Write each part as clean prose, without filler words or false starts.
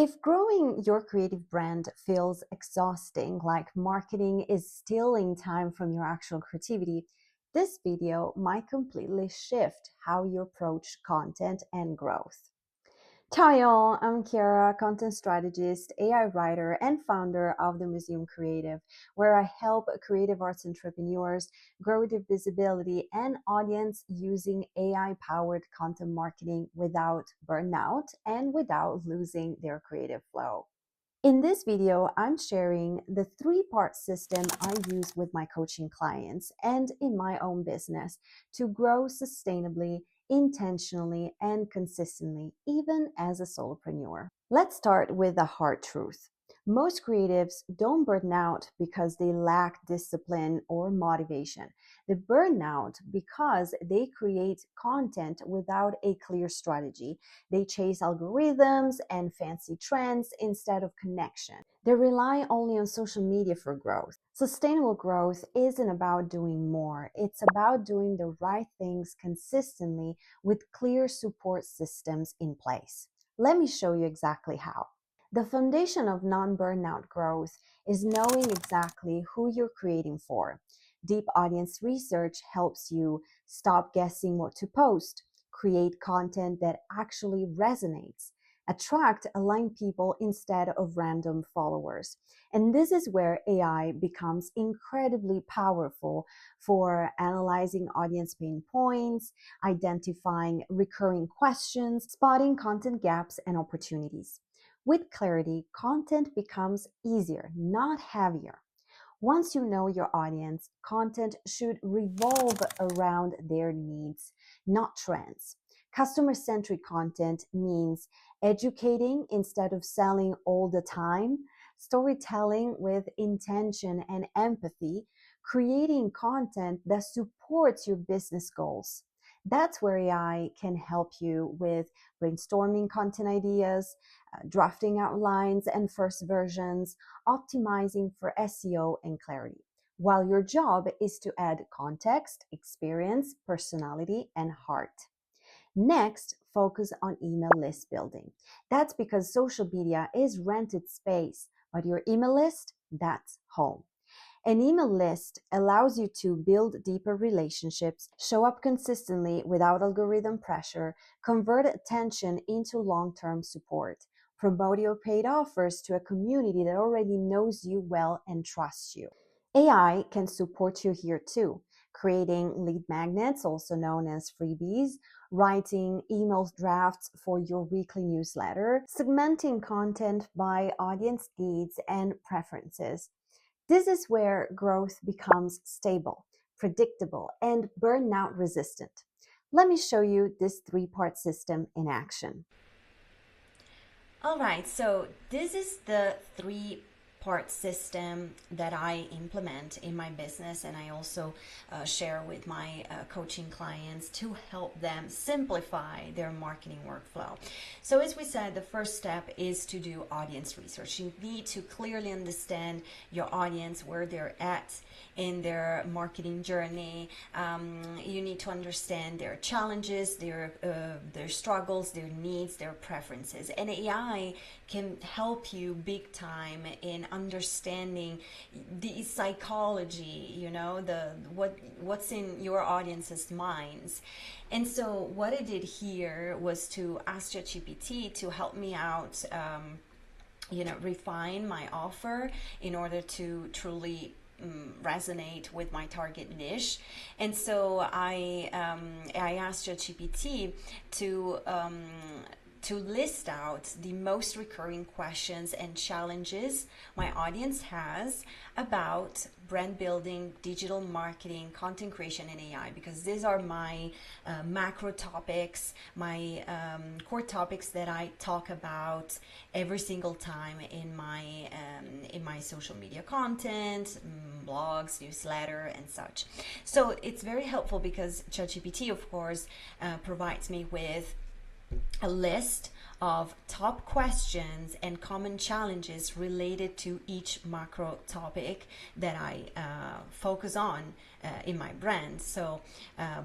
If growing your creative brand feels exhausting, like marketing is stealing time from your actual creativity, this video might completely shift how you approach content and growth. Ciao, y'all. I'm Kiara, content strategist, AI writer, and founder of the Museum Creative, where I help creative arts entrepreneurs grow their visibility and audience using AI-powered content marketing without burnout and without losing their creative flow. In this video, I'm sharing the three-part system I use with my coaching clients and in my own business to grow sustainably, intentionally, and consistently, even as a solopreneur. Let's start with the hard truth. Most creatives don't burn out because they lack discipline or motivation. They burn out because they create content without a clear strategy. They chase algorithms and fancy trends instead of connection. They rely only on social media for growth. Sustainable growth isn't about doing more. It's about doing the right things consistently with clear support systems in place. Let me show you exactly how. The foundation of non-burnout growth is knowing exactly who you're creating for. Deep audience research helps you stop guessing what to post, create content that actually resonates, attract aligned people instead of random followers. And this is where AI becomes incredibly powerful for analyzing audience pain points, identifying recurring questions, spotting content gaps and opportunities. With clarity, content becomes easier, not heavier. Once you know your audience, content should revolve around their needs, not trends. Customer-centric content means educating instead of selling all the time, storytelling with intention and empathy, creating content that supports your business goals. That's where AI can help you with brainstorming content ideas, drafting outlines and first versions, optimizing for SEO and clarity, while your job is to add context, experience, personality, and heart. Next, focus on email list building. That's because social media is rented space, but your email list, that's home. An email list allows you to build deeper relationships, show up consistently without algorithm pressure, convert attention into long-term support, promote your paid offers to a community that already knows you well and trusts you. AI can support you here too, creating lead magnets, also known as freebies, writing email drafts for your weekly newsletter, segmenting content by audience needs and preferences. This is where growth becomes stable, predictable, and burnout resistant. Let me show you this three-part system in action. All right, so this is the three-part system that I implement in my business, and I also share with my coaching clients to help them simplify their marketing workflow. So, as we said, the first step is to do audience research. You need to clearly understand your audience, where they're at in their marketing journey. You need to understand their challenges, their struggles, their needs, their preferences, and AI can help you big time in understanding the psychology. What's in your audience's minds. And so what I did here was to ask ChatGPT to help me out. Refine my offer in order to truly resonate with my target niche. And so I asked ChatGPT to list out the most recurring questions and challenges my audience has about brand building, digital marketing, content creation, and AI, because these are my macro topics, my core topics that I talk about every single time in my social media content, blogs, newsletter, and such. So it's very helpful because ChatGPT, of course, provides me with a list of top questions and common challenges related to each macro topic that I focus on in my brand. So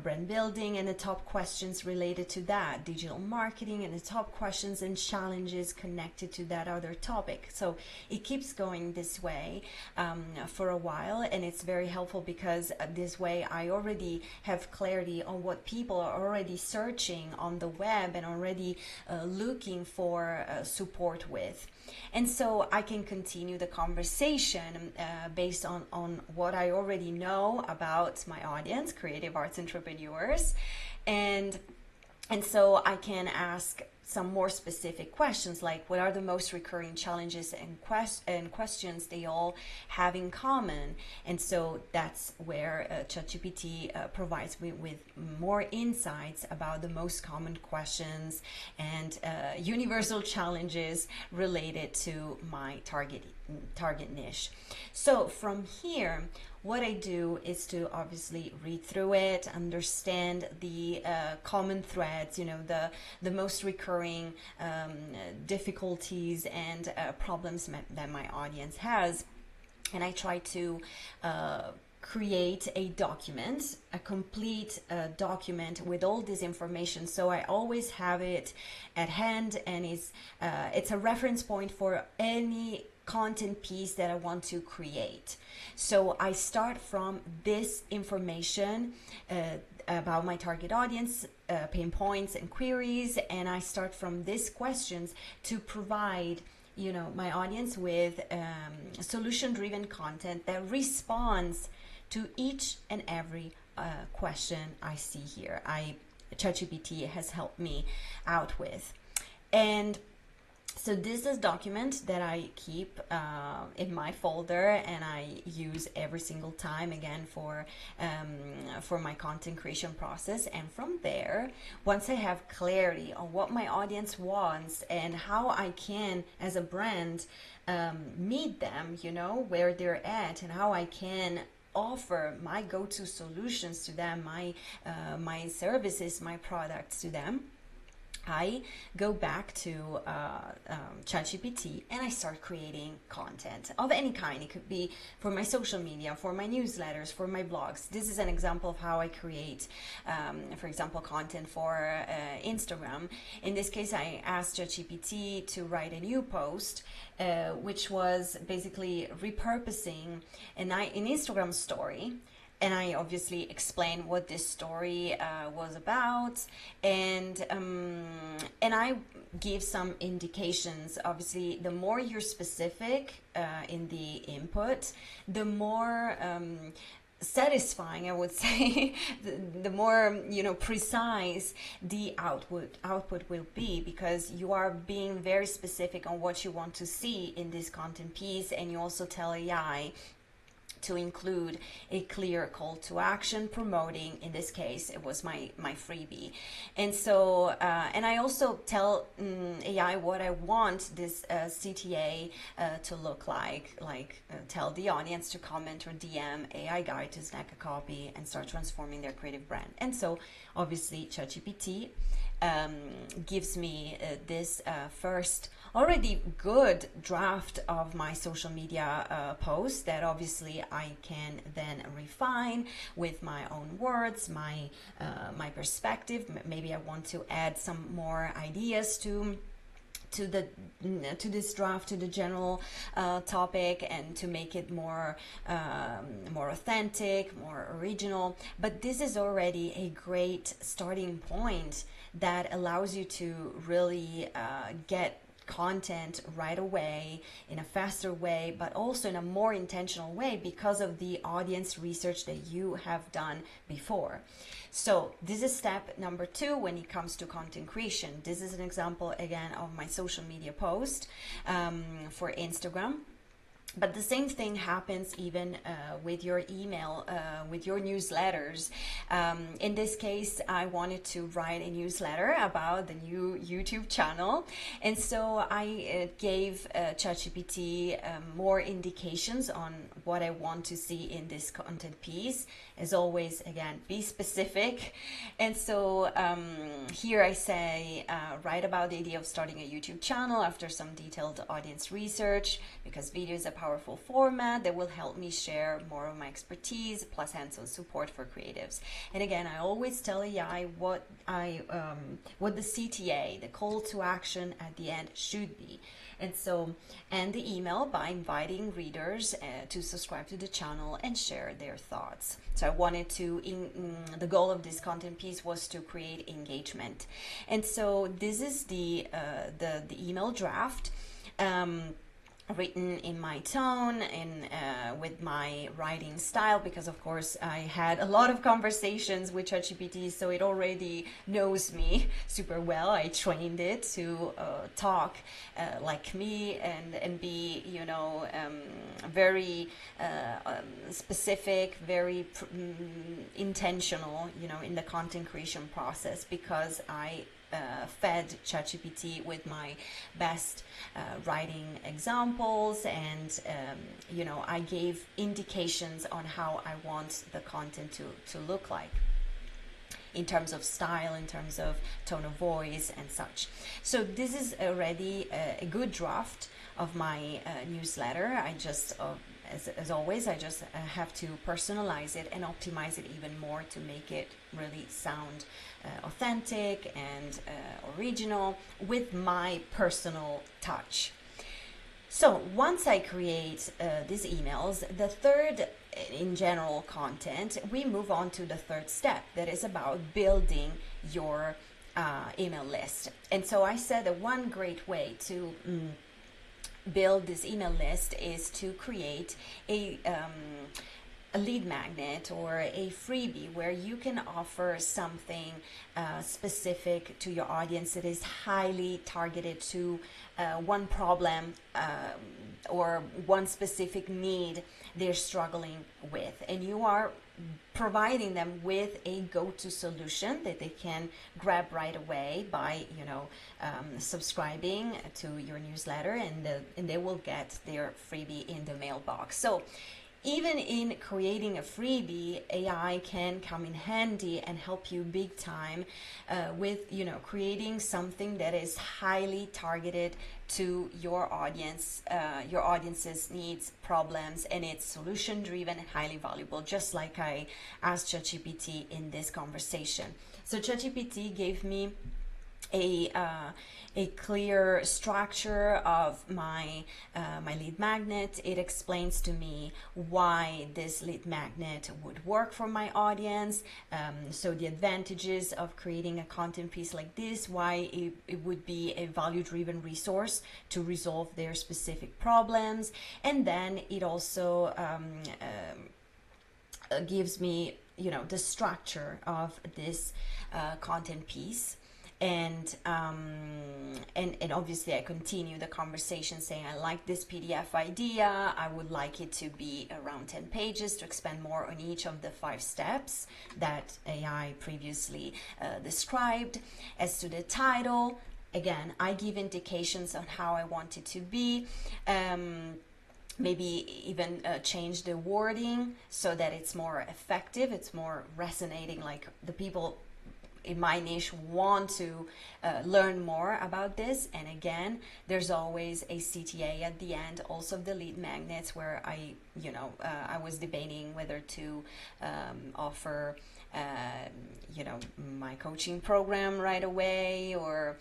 brand building and the top questions related to that, digital marketing and the top questions and challenges connected to that other topic. So it keeps going this way for a while, and it's very helpful because this way I already have clarity on what people are already searching on the web and already looking for support with. And so I can continue the conversation based on what I already know about my audience, creative arts entrepreneurs. And so I can ask some more specific questions, like what are the most recurring challenges and questions they all have in common. And so that's where ChatGPT provides me with more insights about the most common questions and universal challenges related to my target niche. So from here, what I do is to obviously read through it, understand the common threads, the most recurring difficulties and problems that my audience has. And I try to create a document, a complete document with all this information. So I always have it at hand, and it's a reference point for any content piece that I want to create. So I start from this information about my target audience, pain points and queries, and I start from these questions to provide my audience with solution-driven content that responds to each and every question I see here. ChatGPT has helped me out with. And so this is a document that I keep in my folder, and I use every single time, again, for my content creation process. And from there, once I have clarity on what my audience wants and how I can, as a brand, meet them, where they're at, and how I can offer my go-to solutions to them, my services, my products to them, I go back to ChatGPT and I start creating content of any kind. It could be for my social media, for my newsletters, for my blogs. This is an example of how I create, for example, content for Instagram. In this case, I asked ChatGPT to write a new post, which was basically repurposing an Instagram story. And I obviously explain what this story was about, and I give some indications. Obviously, the more you're specific in the input, the more satisfying, I would say, the more precise the output will be, because you are being very specific on what you want to see in this content piece, and you also tell AI to include a clear call to action promoting, in this case, it was my freebie. And so, and I also tell AI what I want this CTA to look like tell the audience to comment or DM AI guide to snag a copy and start transforming their creative brand. And so, obviously, ChatGPT gives me this first already good draft of my social media post that obviously I can then refine with my own words, my perspective. Maybe I want to add some more ideas to this draft, to the general topic, and to make it more authentic, more original. But this is already a great starting point that allows you to really get content right away in a faster way, but also in a more intentional way because of the audience research that you have done before. So this is step number 2 when it comes to content creation. This is an example again of my social media post for Instagram. But the same thing happens even with your email, with your newsletters. In this case, I wanted to write a newsletter about the new YouTube channel. And so I gave ChatGPT more indications on what I want to see in this content piece. As always, again, be specific. And so here I say, write about the idea of starting a YouTube channel after some detailed audience research, because video is a powerful format that will help me share more of my expertise plus hands-on support for creatives. And again, I always tell AI what the CTA, the call to action at the end, should be. And so end the email by inviting readers to subscribe to the channel and share their thoughts. So I wanted to, the goal of this content piece was to create engagement. And so this is the email draft. Written in my tone and with my writing style, because of course I had a lot of conversations with ChatGPT, so it already knows me super well. I trained it to talk like me and be, you know, very specific, very intentional, you know, in the content creation process, because I fed ChatGPT with my best writing examples, and you know, I gave indications on how I want the content to look like in terms of style, in terms of tone of voice and such. So this is already a good draft of my newsletter. I just as always, I just have to personalize it and optimize it even more to make it really sound authentic and original with my personal touch. So once I create these emails, the third, in general content, we move on to the third step, that is about building your email list. And so I said that one great way to build this email list is to create a lead magnet or a freebie where you can offer something specific to your audience that is highly targeted to one problem or one specific need they're struggling with, and you are providing them with a go-to solution that they can grab right away by, you know, subscribing to your newsletter, and they will get their freebie in the mailbox. So even in creating a freebie, AI can come in handy and help you big time with, you know, creating something that is highly targeted to your audience, your audience's needs, problems, and it's solution driven and highly valuable, just like I asked ChatGPT in this conversation. So ChatGPT gave me a clear structure of my lead magnet. It explains to me why this lead magnet would work for my audience, so the advantages of creating a content piece like this, why it would be a value-driven resource to resolve their specific problems. And then it also gives me, you know, the structure of this content piece. And obviously I continue the conversation saying, I like this PDF idea, I would like it to be around 10 pages to expand more on each of the 5 steps that AI previously described. As to the title, again, I give indications on how I want it to be. Maybe even change the wording so that it's more effective, it's more resonating, like the people in my niche want to learn more about this. And again, there's always a CTA at the end, also the lead magnets, where I was debating whether to offer my coaching program right away, or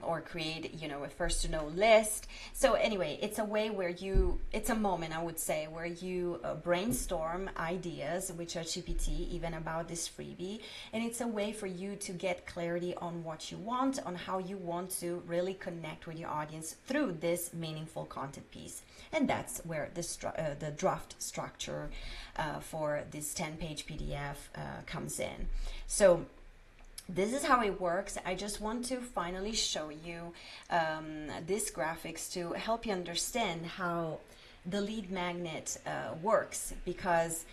or create, a first to know list. So anyway, it's a way where it's a moment, I would say, where you brainstorm ideas with ChatGPT, even about this freebie. And it's a way for you to get clarity on what you want, on how you want to really connect with your audience through this meaningful content piece. And that's where the draft structure for this 10-page PDF comes in. So This is how it works. I just want to finally show you these graphics to help you understand how the lead magnet works, because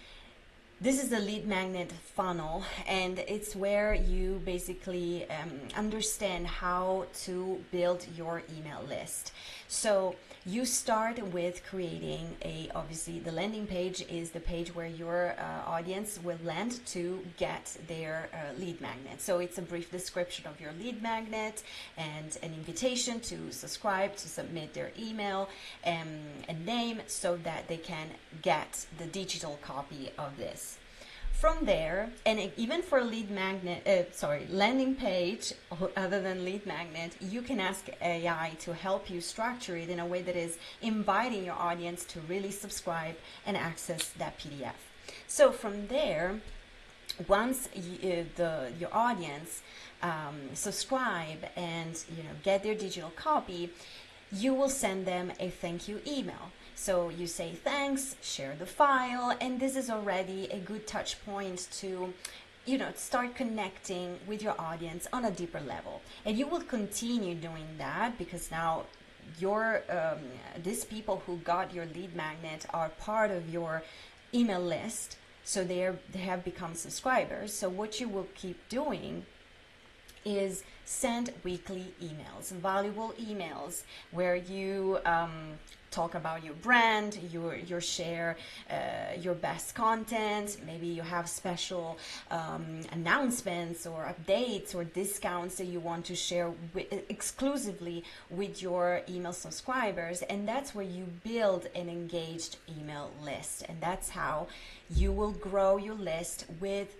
this is the lead magnet funnel, and it's where you basically understand how to build your email list. So you start with creating obviously the landing page is the page where your audience will land to get their lead magnet. So it's a brief description of your lead magnet and an invitation to subscribe, to submit their email and name, so that they can get the digital copy of this. From there, and even for lead magnet, landing page, other than lead magnet, you can ask AI to help you structure it in a way that is inviting your audience to really subscribe and access that PDF. So from there, once your audience subscribe and get their digital copy, you will send them a thank you email. So you say thanks, share the file, and this is already a good touch point to start connecting with your audience on a deeper level. And you will continue doing that, because now your these people who got your lead magnet are part of your email list, so they have become subscribers. So what you will keep doing is send weekly emails, valuable emails, where you talk about your brand, your share your best content. Maybe you have special announcements or updates or discounts that you want to share exclusively with your email subscribers, and that's where you build an engaged email list. And that's how you will grow your list with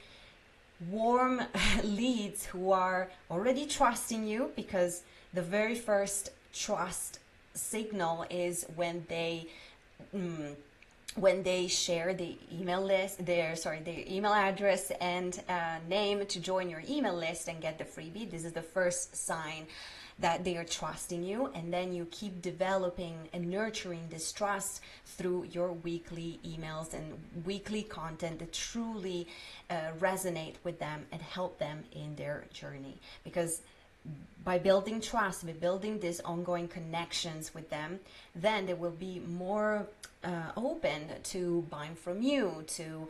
warm leads who are already trusting you, because the very first trust signal is when they share the email list, their email address and name to join your email list and get the freebie. This is the first sign that they are trusting you, and then you keep developing and nurturing this trust through your weekly emails and weekly content that truly resonate with them and help them in their journey. Because by building trust, by building these ongoing connections with them, then they will be more open to buying from you, to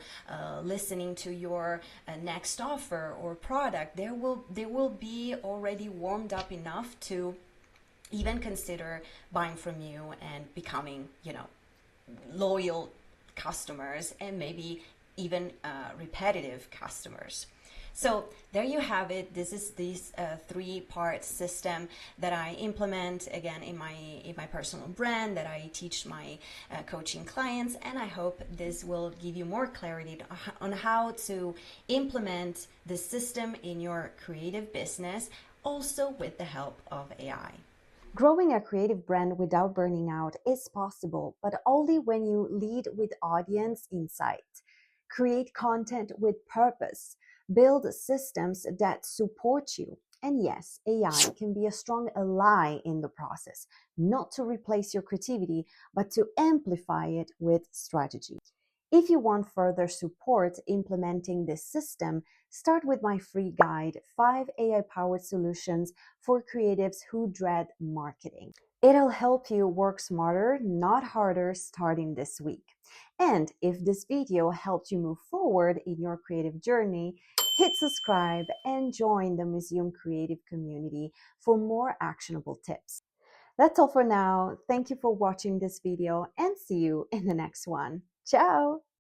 listening to your next offer or product. They will be already warmed up enough to even consider buying from you and becoming, loyal customers, and maybe even repetitive customers. So there you have it. This is this three-part system that I implement again in my personal brand, that I teach my coaching clients, and I hope this will give you more clarity on how to implement the system in your creative business, also with the help of AI. Growing a creative brand without burning out is possible, but only when you lead with audience insight, create content with purpose, build systems that support you. And yes, AI can be a strong ally in the process, not to replace your creativity, but to amplify it with strategy. If you want further support implementing this system, start with my free guide, 5 AI-powered solutions for creatives who dread marketing. It'll help you work smarter, not harder, starting this week. And if this video helped you move forward in your creative journey, hit subscribe and join the Museum Creative community for more actionable tips. That's all for now. Thank you for watching this video, and see you in the next one. Ciao!